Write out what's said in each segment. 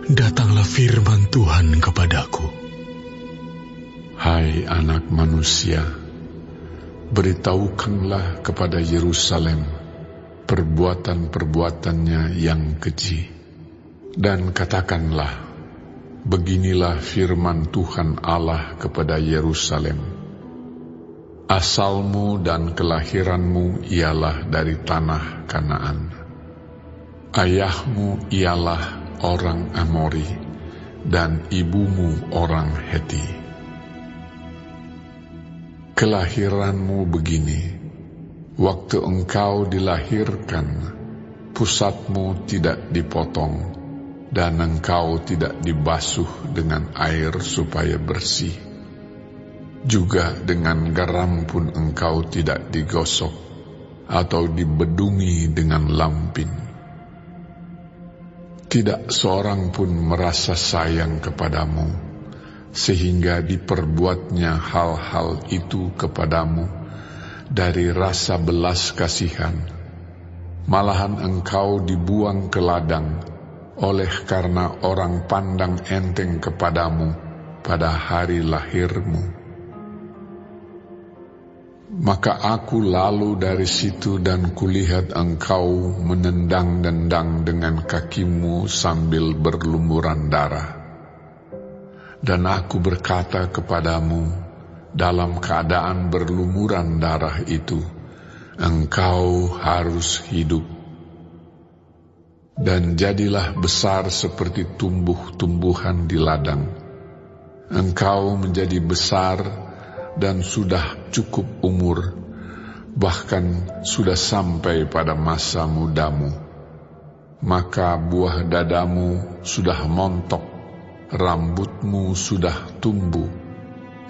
datanglah firman Tuhan kepadaku. Hai anak manusia, beritahukanlah kepada Yerusalem perbuatan-perbuatannya yang keji. Dan katakanlah, beginilah firman Tuhan Allah kepada Yerusalem. Asalmu dan kelahiranmu ialah dari tanah Kanaan. Ayahmu ialah orang Amori, dan ibumu orang Heti. Kelahiranmu begini, waktu engkau dilahirkan, pusatmu tidak dipotong, dan engkau tidak dibasuh dengan air supaya bersih. Juga dengan garam pun engkau tidak digosok, atau dibedungi dengan lampin. Tidak seorang pun merasa sayang kepadamu, sehingga diperbuatnya hal-hal itu kepadamu dari rasa belas kasihan. Malahan engkau dibuang ke ladang, oleh karena orang pandang enteng kepadamu pada hari lahirmu. Maka aku lalu dari situ dan kulihat engkau menendang-nendang dengan kakimu sambil berlumuran darah. Dan aku berkata kepadamu, dalam keadaan berlumuran darah itu, engkau harus hidup. Dan jadilah besar seperti tumbuh-tumbuhan di ladang. Engkau menjadi besar dan sudah cukup umur, bahkan sudah sampai pada masa mudamu. Maka buah dadamu sudah montok, rambutmu sudah tumbuh,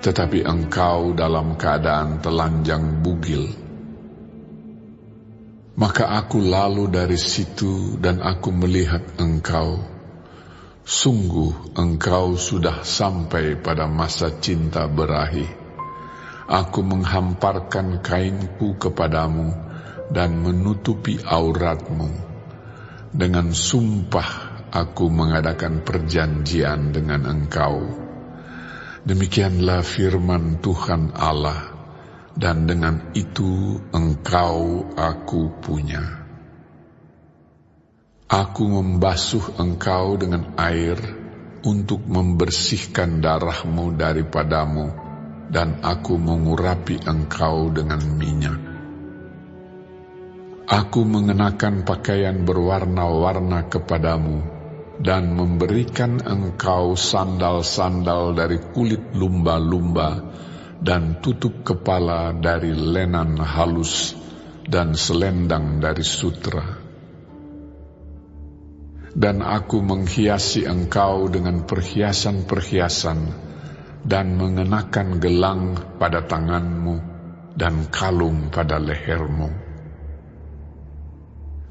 tetapi engkau dalam keadaan telanjang bugil. Maka aku lalu dari situ dan aku melihat engkau. Sungguh engkau sudah sampai pada masa cinta berahi. Aku menghamparkan kainku kepadamu dan menutupi auratmu. Dengan sumpah aku mengadakan perjanjian dengan engkau. Demikianlah firman Tuhan Allah, dan dengan itu engkau aku punya. Aku membasuh engkau dengan air untuk membersihkan darahmu daripadamu, dan aku mengurapi engkau dengan minyak. Aku mengenakan pakaian berwarna-warna kepadamu, dan memberikan engkau sandal-sandal dari kulit lumba-lumba, dan tutup kepala dari lenan halus, dan selendang dari sutra. Dan aku menghiasi engkau dengan perhiasan-perhiasan, dan mengenakan gelang pada tanganmu, dan kalung pada lehermu.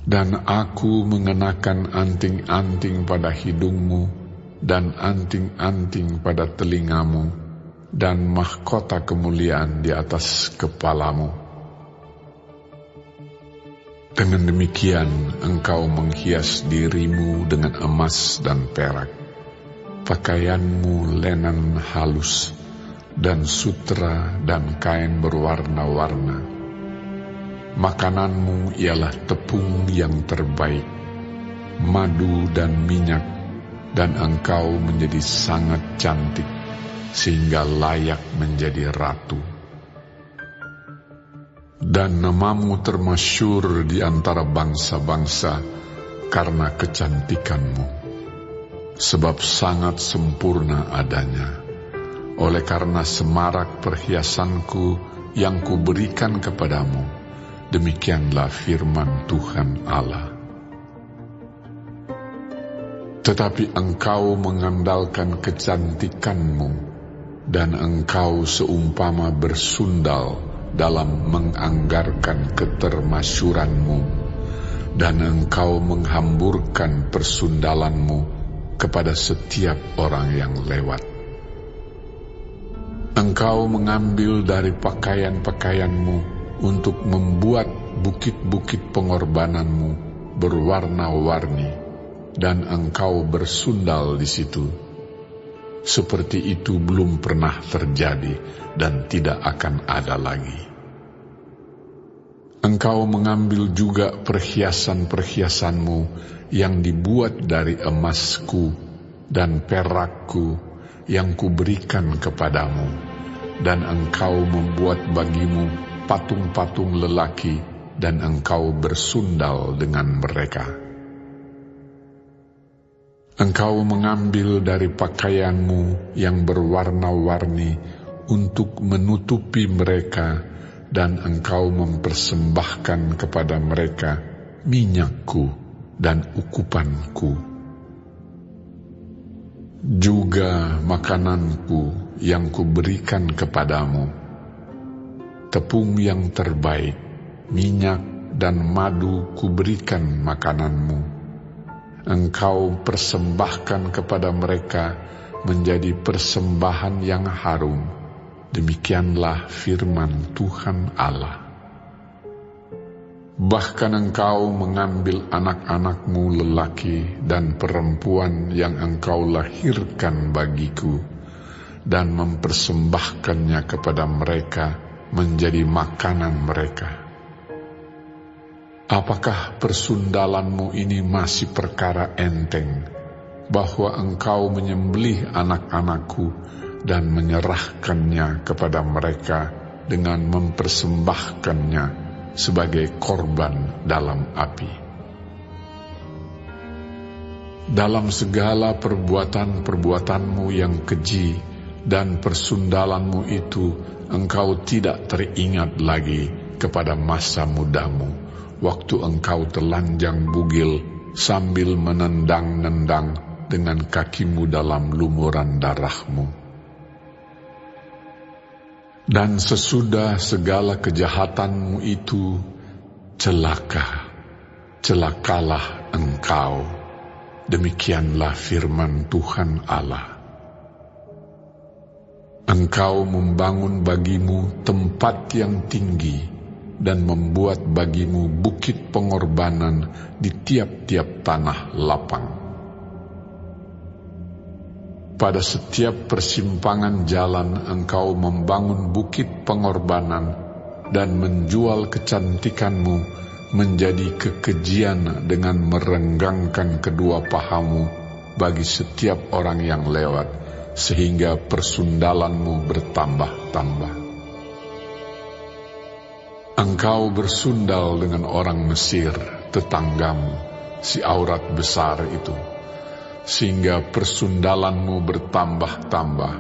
Dan aku mengenakan anting-anting pada hidungmu, dan anting-anting pada telingamu, dan mahkota kemuliaan di atas kepalamu. Dengan demikian engkau menghias dirimu dengan emas dan perak. Pakaianmu lenan halus, dan sutra dan kain berwarna-warna. Makananmu ialah tepung yang terbaik, madu dan minyak, dan engkau menjadi sangat cantik, sehingga layak menjadi ratu. Dan namamu termasyhur di antara bangsa-bangsa karena kecantikanmu. Sebab sangat sempurna adanya, oleh karena semarak perhiasanku yang kuberikan kepadamu. Demikianlah firman Tuhan Allah. Tetapi engkau mengandalkan kecantikanmu, dan engkau seumpama bersundal dalam menganggarkan ketermasyuranmu, dan engkau menghamburkan persundalanmu kepada setiap orang yang lewat. Engkau mengambil dari pakaian-pakaianmu untuk membuat bukit-bukit pengorbananmu berwarna-warni, dan engkau bersundal di situ. Seperti itu belum pernah terjadi dan tidak akan ada lagi. Engkau mengambil juga perhiasan-perhiasanmu yang dibuat dari emasku dan perakku yang kuberikan kepadamu, dan engkau membuat bagimu patung-patung lelaki, dan engkau bersundal dengan mereka. Engkau mengambil dari pakaianmu yang berwarna-warni untuk menutupi mereka, dan engkau mempersembahkan kepada mereka minyakku dan ukupanku. Juga makananku yang kuberikan kepadamu, tepung yang terbaik, minyak dan madu kuberikan makananmu. Engkau persembahkan kepada mereka menjadi persembahan yang harum. Demikianlah firman Tuhan Allah. Bahkan engkau mengambil anak-anakmu lelaki dan perempuan yang engkau lahirkan bagiku, dan mempersembahkannya kepada mereka menjadi makanan mereka. Apakah persundalanmu ini masih perkara enteng, bahwa engkau menyembelih anak-anakku dan menyerahkannya kepada mereka dengan mempersembahkannya sebagai korban dalam api? Dalam segala perbuatan-perbuatanmu yang keji dan persundalanmu itu, engkau tidak teringat lagi kepada masa mudamu, waktu engkau telanjang bugil sambil menendang-nendang dengan kakimu dalam lumuran darahmu. Dan sesudah segala kejahatanmu itu, celakalah engkau. Demikianlah firman Tuhan Allah. Engkau membangun bagimu tempat yang tinggi, dan membuat bagimu bukit pengorbanan di tiap-tiap tanah lapang. Pada setiap persimpangan jalan engkau membangun bukit pengorbanan dan menjual kecantikanmu menjadi kekejian dengan merenggangkan kedua pahamu bagi setiap orang yang lewat, sehingga persundalanmu bertambah-tambah. Engkau bersundal dengan orang Mesir, tetanggamu, si aurat besar itu, sehingga persundalanmu bertambah-tambah,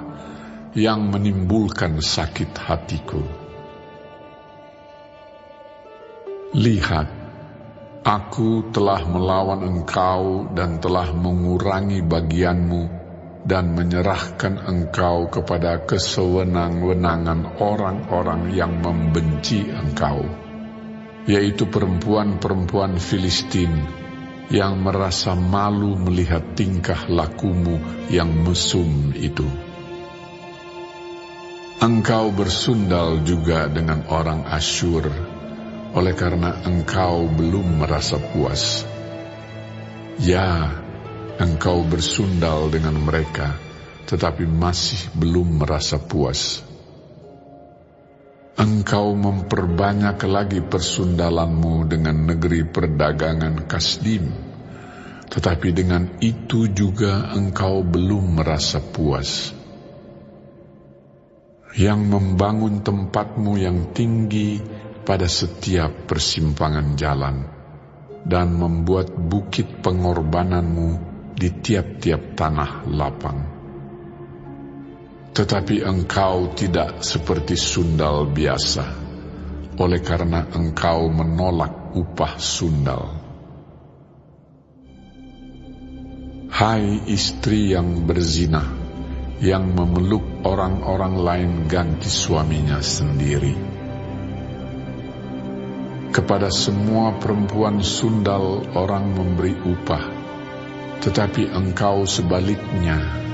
yang menimbulkan sakit hatiku. Lihat, aku telah melawan engkau dan telah mengurangi bagianmu, dan menyerahkan engkau kepada kesewenang-wenangan orang-orang yang membenci engkau, yaitu perempuan-perempuan Filistin yang merasa malu melihat tingkah lakumu yang mesum itu. Engkau bersundal juga dengan orang Asyur, oleh karena engkau belum merasa puas. Ya, engkau bersundal dengan mereka, tetapi masih belum merasa puas. Engkau memperbanyak lagi persundalanmu dengan negeri perdagangan Kasdim, tetapi dengan itu juga engkau belum merasa puas. Yang membangun tempatmu yang tinggi pada setiap persimpangan jalan, dan membuat bukit pengorbananmu di tiap-tiap tanah lapang. Tetapi engkau tidak seperti sundal biasa, oleh karena engkau menolak upah sundal. Hai istri yang berzina, yang memeluk orang-orang lain ganti suaminya sendiri. Kepada semua perempuan sundal orang memberi upah, tetapi engkau sebaliknya.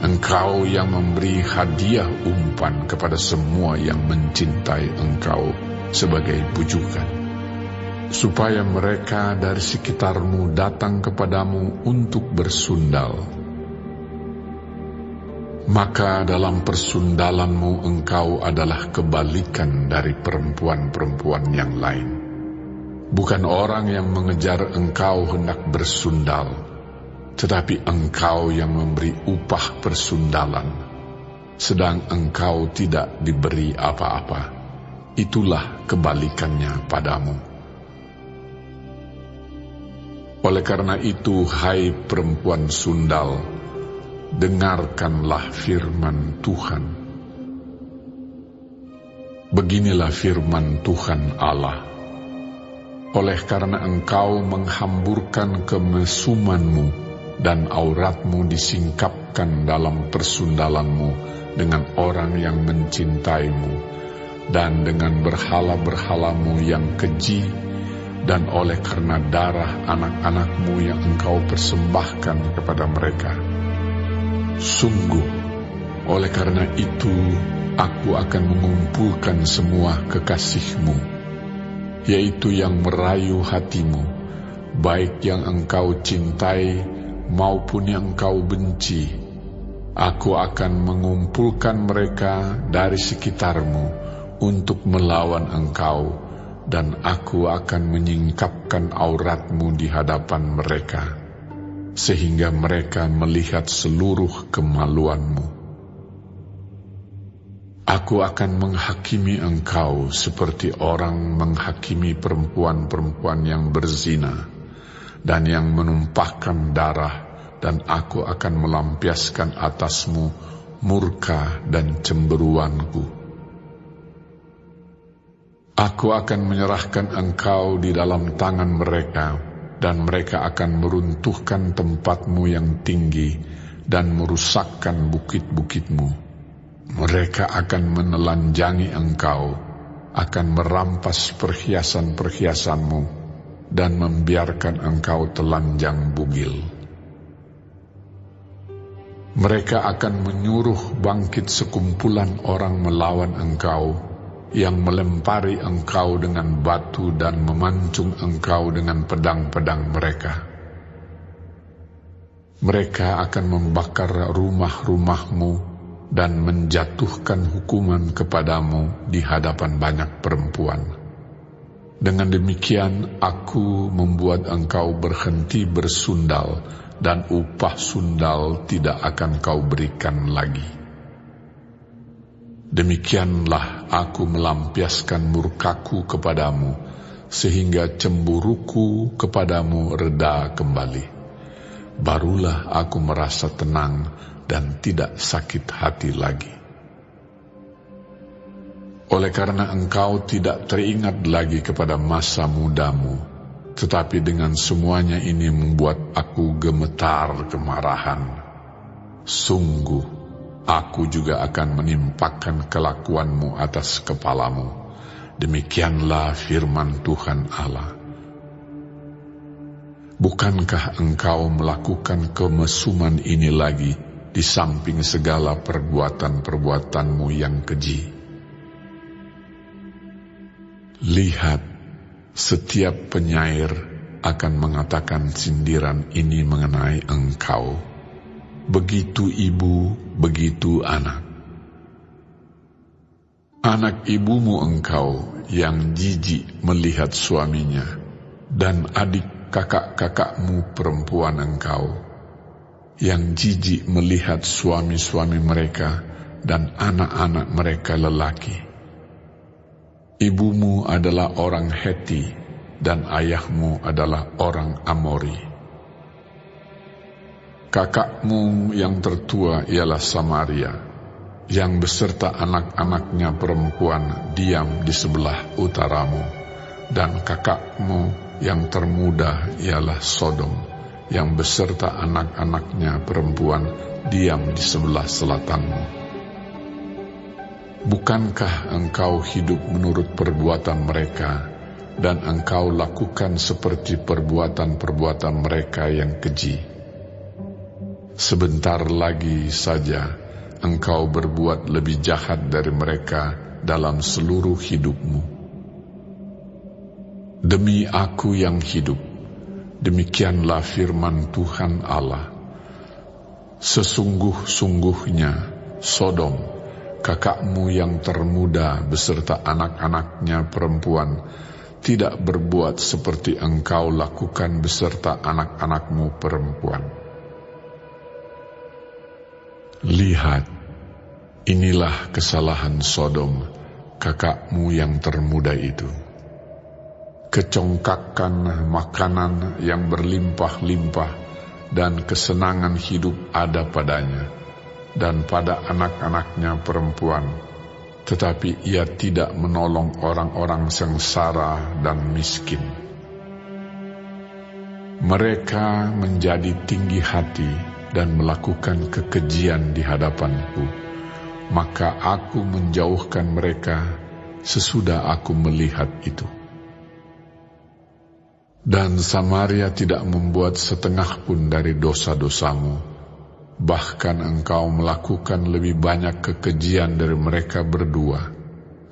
Engkau yang memberi hadiah umpan kepada semua yang mencintai engkau sebagai bujukan. supaya mereka dari sekitarmu datang kepadamu untuk bersundal. Maka dalam persundalanmu engkau adalah kebalikan dari perempuan-perempuan yang lain. Bukan orang yang mengejar engkau hendak bersundal, tetapi engkau yang memberi upah persundalan, sedang engkau tidak diberi apa-apa. Itulah kebalikannya padamu. Oleh karena itu, hai perempuan sundal, dengarkanlah firman Tuhan. Beginilah firman Tuhan Allah. Oleh karena engkau menghamburkan kemesumanmu dan auratmu disingkapkan dalam persundalanmu dengan orang yang mencintaimu dan dengan berhala-berhalamu yang keji, dan oleh karena darah anak-anakmu yang engkau persembahkan kepada mereka. Sungguh, oleh karena itu, aku akan mengumpulkan semua kekasihmu, yaitu yang merayu hatimu, baik yang engkau cintai maupun yang engkau benci. Aku akan mengumpulkan mereka dari sekitarmu untuk melawan engkau, dan aku akan menyingkapkan auratmu di hadapan mereka, sehingga mereka melihat seluruh kemaluanmu. Aku akan menghakimi engkau seperti orang menghakimi perempuan-perempuan yang berzina dan yang menumpahkan darah, dan aku akan melampiaskan atasmu murka dan cemberuanku. Aku akan menyerahkan engkau di dalam tangan mereka, dan mereka akan meruntuhkan tempatmu yang tinggi dan merusakkan bukit-bukitmu. Mereka akan menelanjangi engkau, akan merampas perhiasan-perhiasanmu, dan membiarkan engkau telanjang bugil. Mereka akan menyuruh bangkit sekumpulan orang melawan engkau, yang melempari engkau dengan batu dan memancung engkau dengan pedang-pedang mereka. Mereka akan membakar rumah-rumahmu dan menjatuhkan hukuman kepadamu di hadapan banyak perempuan. Dengan demikian, aku membuat engkau berhenti bersundal, dan upah sundal tidak akan kau berikan lagi. Demikianlah aku melampiaskan murkaku kepadamu, sehingga cemburuku kepadamu reda kembali. Barulah aku merasa tenang dan tidak sakit hati lagi. Oleh karena engkau tidak teringat lagi kepada masa mudamu, tetapi dengan semuanya ini membuat aku gemetar kemarahan. Sungguh, aku juga akan menimpakan kelakuanmu atas kepalamu. Demikianlah firman Tuhan Allah. Bukankah engkau melakukan kemesuman ini lagi di samping segala perbuatan-perbuatanmu yang keji? Lihat, setiap penyair akan mengatakan sindiran ini mengenai engkau. Begitu ibu, begitu anak. Anak ibumu engkau yang jijik melihat suaminya, dan adik kakak-kakakmu perempuan engkau, yang jijik melihat suami-suami mereka dan anak-anak mereka lelaki. Ibumu adalah orang Heti, dan ayahmu adalah orang Amori. Kakakmu yang tertua ialah Samaria, yang beserta anak-anaknya perempuan diam di sebelah utaramu, dan kakakmu yang termuda ialah Sodom, yang beserta anak-anaknya perempuan diam di sebelah selatanmu. Bukankah engkau hidup menurut perbuatan mereka, dan engkau lakukan seperti perbuatan-perbuatan mereka yang keji? Sebentar lagi saja engkau berbuat lebih jahat dari mereka dalam seluruh hidupmu. Demi aku yang hidup, demikianlah firman Tuhan Allah, sesungguh-sungguhnya Sodom, kakakmu yang termuda beserta anak-anaknya perempuan, tidak berbuat seperti engkau lakukan beserta anak-anakmu perempuan. Lihat, inilah kesalahan Sodom, kakakmu yang termuda itu. Kecongkakan makanan yang berlimpah-limpah dan kesenangan hidup ada padanya dan pada anak-anaknya perempuan, tetapi ia tidak menolong orang-orang sengsara dan miskin. Mereka menjadi tinggi hati dan melakukan kekejian di hadapanku, maka aku menjauhkan mereka sesudah aku melihat itu. Dan Samaria tidak membuat setengah pun dari dosa-dosamu, bahkan engkau melakukan lebih banyak kekejian dari mereka berdua,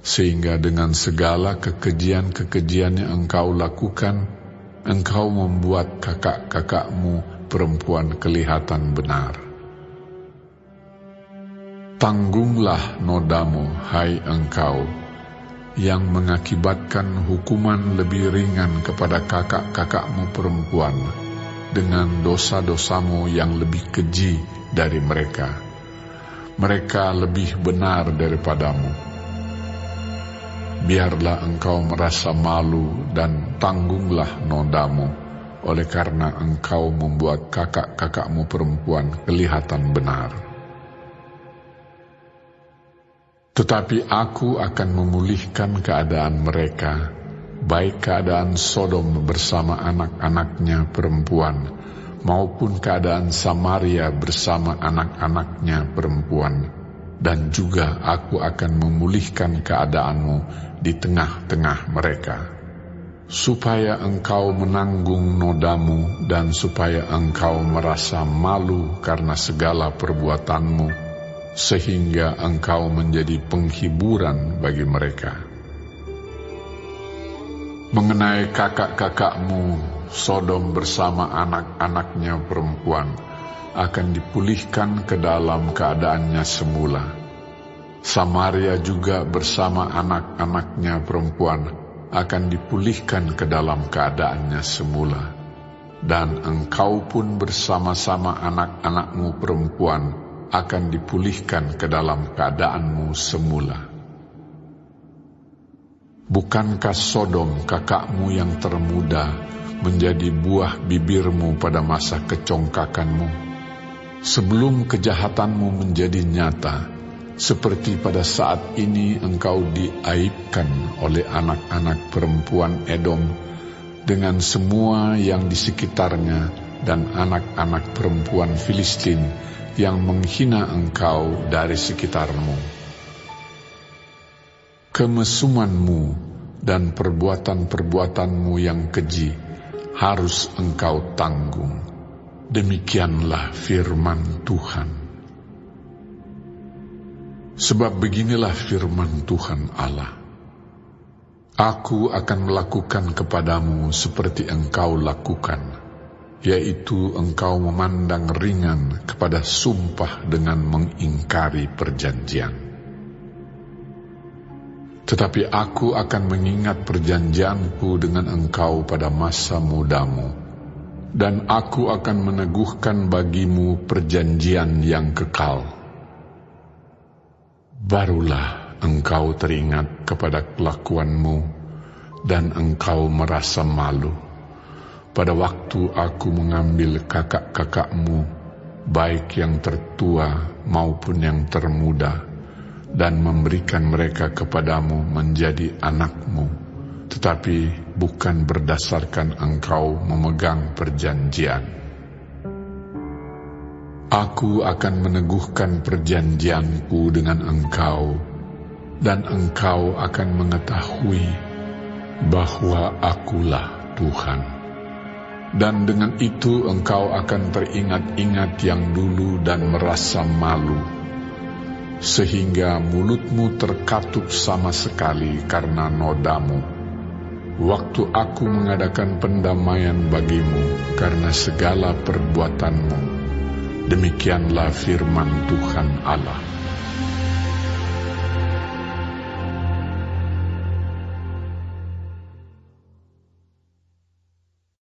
sehingga dengan segala kekejian-kekejian yang engkau lakukan, engkau membuat kakak-kakakmu perempuan kelihatan benar. Tanggunglah nodamu, hai engkau, yang mengakibatkan hukuman lebih ringan kepada kakak-kakakmu perempuan dengan dosa-dosamu yang lebih keji dari mereka. Mereka lebih benar daripadamu. Biarlah engkau merasa malu dan tanggunglah nodamu, oleh karena engkau membuat kakak-kakakmu perempuan kelihatan benar. Tetapi aku akan memulihkan keadaan mereka, baik keadaan Sodom bersama anak-anaknya perempuan, maupun keadaan Samaria bersama anak-anaknya perempuan, dan juga aku akan memulihkan keadaanmu di tengah-tengah mereka, supaya engkau menanggung nodamu dan supaya engkau merasa malu karena segala perbuatanmu, sehingga engkau menjadi penghiburan bagi mereka. Mengenai kakak-kakakmu, Sodom bersama anak-anaknya perempuan akan dipulihkan ke dalam keadaannya semula. Samaria juga bersama anak-anaknya perempuan akan dipulihkan ke dalam keadaannya semula. Dan engkau pun bersama-sama anak-anakmu perempuan akan dipulihkan ke dalam keadaanmu semula. Bukankah Sodom kakakmu yang termuda menjadi buah bibirmu pada masa kecongkakanmu? Sebelum kejahatanmu menjadi nyata, seperti pada saat ini engkau diaibkan oleh anak-anak perempuan Edom dengan semua yang di sekitarnya dan anak-anak perempuan Filistin yang menghina engkau dari sekitarmu. Kemesumanmu dan perbuatan-perbuatanmu yang keji harus engkau tanggung. Demikianlah firman Tuhan. Sebab beginilah firman Tuhan Allah. Aku akan melakukan kepadamu seperti engkau lakukan, yaitu engkau memandang ringan kepada sumpah dengan mengingkari perjanjian. Tetapi aku akan mengingat perjanjianku dengan engkau pada masa mudamu, dan aku akan meneguhkan bagimu perjanjian yang kekal. Barulah engkau teringat kepada kelakuanmu, dan engkau merasa malu pada waktu aku mengambil kakak-kakakmu, baik yang tertua maupun yang termuda, dan memberikan mereka kepadamu menjadi anakmu, tetapi bukan berdasarkan engkau memegang perjanjian. Aku akan meneguhkan perjanjianku dengan engkau, dan engkau akan mengetahui bahwa akulah Tuhan. Dan dengan itu engkau akan teringat-ingat yang dulu dan merasa malu, sehingga mulutmu terkatup sama sekali karena nodamu, waktu aku mengadakan pendamaian bagimu karena segala perbuatanmu. Demikianlah firman Tuhan Allah.